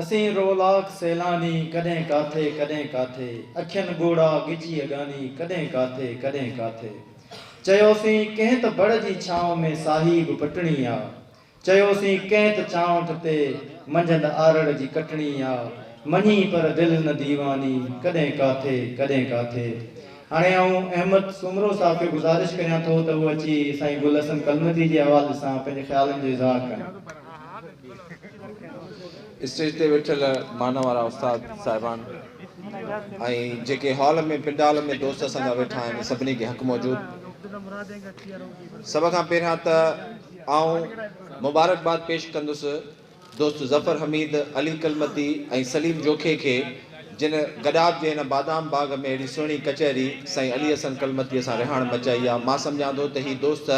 असीं रोलाक सैलानी कॾहिं काथे कॾहिं काथे अखियुनि ॻोड़ा गिजी अगानी कॾहिं काथे कॾहिं काथे चयोसीं कंहिं त बड़ जी छांव में साहिब पटणी आ चयोसीं कंहिं त चांवठ ते मंझंदि आरड़ जी कटणी आ मञी पर दिलि न दीवानी कॾहिं काथे कॾहिं काथे। हाणे आऊं अहमद सुमरो साहब खे गुज़ारिश करियां थो त उहो अची साईं गुल हसन कलमती जे हवाले सां पंहिंजे ख़्यालनि जो इज़हार कनि। स्टेज ते वेठल मान वारा उस्ताद साहिबान ऐं जेके हॉल में पिंडाल में दोस्त असांजा वेठा आहिनि सभिनी खे हक़ मौजूद। सभ खां पहिरियां त आउं मुबारकबाद पेश कंदुसि दोस्त ज़फ़र हमीद अली कलमती ऐं सलीम जोखे खे जिन गडाब जे हिन बादाम बाग में अहिड़ी सुहिणी कचहरी साईं अली हसन कलमतीअ सां रिहाण मचाई आहे। मां सम्झां थो त हीअ दोस्त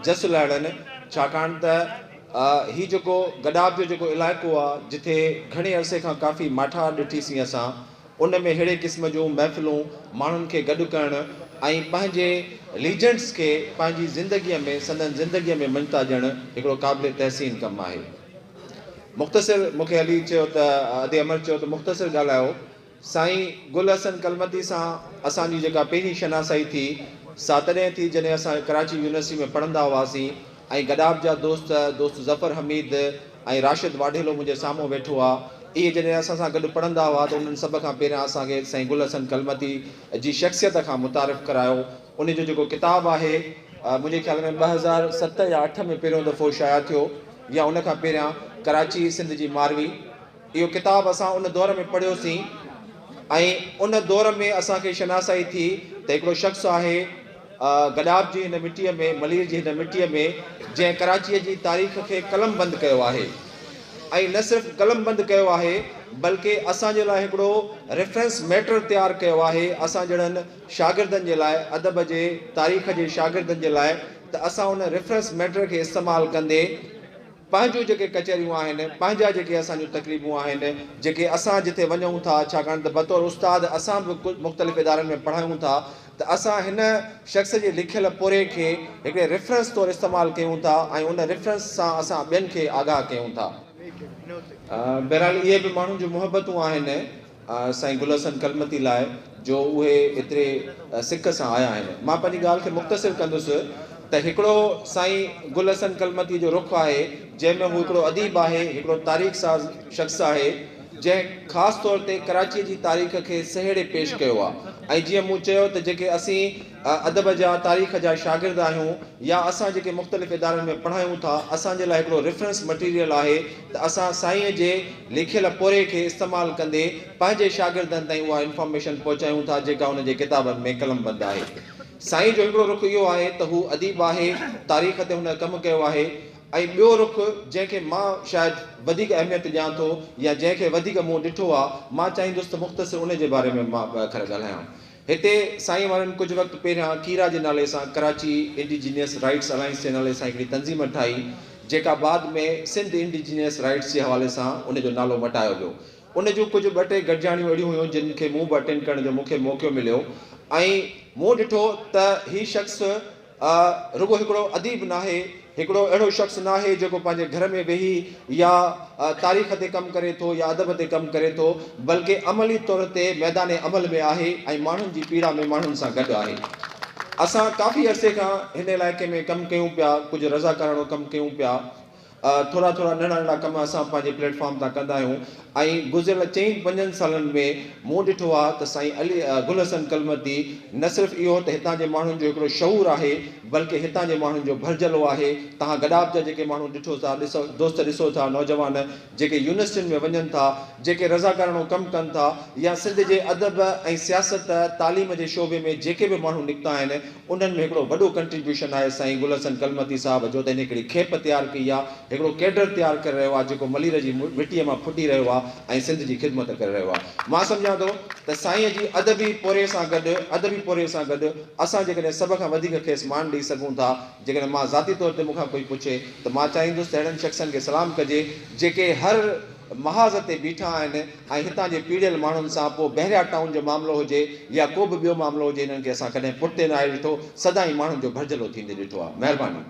जस लहड़नि, छाकाणि त हीउ जेको गडाब जो जेको इलाइक़ो आहे जिथे घणे अरसे खां काफ़ी माठा ॾिठीसीं असां, उन में अहिड़े क़िस्म जूं महफ़िलूं माण्हुनि खे गॾु करणु ऐं पंहिंजे लीजेंड्स खे पंहिंजी ज़िंदगीअ में संदन ज़िंदगीअ में मञता ॾियणु हिकिड़ो क़ाबिल तहसीन कमु आहे। मुख़्तसिर मूंखे अली चयो त अदे अमर चयो त मुख़्तसिर ॻाल्हायो। साईं गुल हसन कलमती सां असांजी जेका पहिरीं शनासाई थी सा तॾहिं थी जॾहिं असां कराची यूनिवर्सिटी में पढ़ंदा हुआसीं ऐं गडाब जा दोस्त ज़फ़र हमीद ऐं राशिद वाढेलो मुंहिंजे साम्हूं वेठो आहे। इहे जॾहिं असां सां गॾु पढ़ंदा हुआ त उन्हनि सभ खां पहिरियां असांखे साईं गुल हसन कलमती जी शख़्सियत खां मुतारिफ़ करायो। उन जो जेको किताबु आहे मुंहिंजे ख़्याल में 2007 या 8 में पहिरियों दफ़ो शाया थियो या उन खां पहिरियां कराची सिंध जी मारवी। इहो किताबु असां उन दौर में पढ़ियोसीं ऐं उन दौर में असांखे शनासाई थी त हिकिड़ो शख़्स आहे गडाब जी हिन मिटीअ में, मलीर जी हिन मिटीअ में, जंहिं कराचीअ जी तारीख़ खे कलम बंदि कयो आहे। ऐं न सिर्फ़ु कलम बंदि कयो आहे बल्कि असांजे लाइ हिकिड़ो रेफरेंस मैटर तयारु कयो आहे असां जहिड़नि शागिर्दनि जे लाइ, अदब जे तारीख़ जे शागिर्दनि जे लाइ, त असां उन रेफरेंस मैटर खे इस्तेमालु कंदे पंहिंजूं जेके कचहरियूं आहिनि, पंहिंजा जेके असांजूं तकलीफ़ूं आहिनि, जेके असां जिथे वञूं था, छाकाणि त बतौर उस्ताद असां बि कुझु मुख़्तलिफ़ इदारनि में पढ़ायूं था, त असां हिन शख़्स जे लिखियल पुरे खे हिकिड़े रेफरेंस तौरु इस्तेमालु कयूं था ऐं उन रेफरेंस सां असां ॿियनि खे आगाह कयूं था। बहरहाल इहे बि माण्हुनि जूं मुहबतूं आहिनि साईं गुल हसन कलमती लाइ जो उहे एतिरे सिक सां आया आहिनि। मां पंहिंजी ॻाल्हि खे मुख़्तसिर कंदुसि त हिकिड़ो साईं गुल हसन कलमती जो रुख़ आहे जंहिंमें हू हिकिड़ो अदीब आहे, हिकिड़ो तारीख़ साज़ शख़्स आहे जंहिं ख़ासि तौर ते कराचीअ जी तारीख़ खे सहेड़े पेश कयो आहे। ऐं जीअं मूं चयो त जेके असीं अदब जा तारीख़ जा शागिर्द आहियूं या असां जेके मुख़्तलिफ़ इदारनि में पढ़ायूं था, असांजे लाइ हिकिड़ो रेफरेंस मटीरियल आहे त असां साईंअ जे लिखियल पुरे खे इस्तेमालु कंदे पंहिंजे शागिर्दनि ताईं उहा इंफॉर्मेशन पहुचायूं था जेका उन जे किताबनि में कलमबंद आहे। साईं जो हिकिड़ो रुख़ इहो आहे त हू अदीब आहे, तारीख़ ते हुन कमु कयो आहे। ऐं ॿियो रुख़ जंहिंखे मां शायदि वधीक अहमियत ॾियां थो या जंहिंखे वधीक मूं ॾिठो आहे, मां चाहींदुसि त मुख़्तसिर उन जे बारे में मां ॿ अखर ॻाल्हायां। हिते साईं वारनि कुझु वक़्तु पहिरियां कीरा जे नाले सां कराची इंडिजीनियस राइट्स अलायंस जे नाले सां हिकिड़ी तंज़ीम ठाही जेका बाद में सिंध इंडिजीनियस राइट्स जे हवाले सां उन जो नालो मटायो वियो। उन जूं कुझु ॿ टे गॾिजाणियूं अहिड़ियूं हुयूं जिन खे मूं बि अटेंड करण जो मूंखे मौक़ो मिलियो ऐं मूं ॾिठो त हीउ शख़्स रुॻो हिकिड़ो अदीब नाहे, हिकिड़ो अहिड़ो शख़्स नाहे जेको पंहिंजे घर में वेही या तारीख़ ते कमु करे थो या अदब ते कमु करे थो, बल्कि अमली तौर ते मैदान अमल में आहे ऐं माण्हुनि जी पीड़ा में माण्हुनि सां गॾु आहे। असां काफ़ी अरसे खां हिन इलाइक़े में कमु कयूं पिया, कुझु रज़ाकाराणो कमु कयूं पिया, थोरा थोरा नंढा नंढा कम असां पंहिंजे प्लेटफॉर्म तां कंदा आहियूं ऐं गुज़िरियल 4-5 सालनि में मूं ॾिठो आहे त साईं अली गुल हसन कलमती न सिर्फ़ु इहो त हितां जे माण्हुनि जो हिकिड़ो शऊर आहे बल्कि हितां जे माण्हुनि जो भरजलो आहे। तव्हां गडाब जा जेके माण्हू ॾिठो था, दोस्त ॾिसो था, नौजवान जेके यूनिवर्सिटियुनि में वञनि था, जेके रज़ाकाराणो कमु कनि था या सिंध जे अदब ऐं सियासत तालीम जे शोबे में जेके बि माण्हू निकिता आहिनि, उन्हनि में हिकिड़ो वॾो कंट्रीब्यूशन आहे साईं गुल हसन कलमती साहिब जो त हिन हिकिड़ी खेप तयारु कई आहे, हिकिड़ो कैडर तयारु करे रहियो आहे जेको मलीर जी मिटीअ मां फुटी रहियो आहे ऐं सिंध जी ख़िदमत करे रहियो आहे। मां सम्झां थो त साईंअ जी अदबी पोरे सां गॾु असां जेकॾहिं सभ खां वधीक खेसि मान ॾेई सघूं था। जेकॾहिं मां ज़ाती तौर ते मूंखां कोई पुछे त मां चाहींदुसि त अहिड़नि शख़्सनि खे सलाम कजे जेके हर महाज़ ते बीठा आहिनि ऐं हितां जे पीड़ियल माण्हुनि सां पोइ बहरिया टाउन जो मामिलो हुजे या को बि ॿियो मामिलो हुजे, हिननि खे असां कॾहिं पुठिते न आहे ॾिठो, सदाईं माण्हुनि जो भरजलो थींदे ॾिठो आहे। महिरबानी।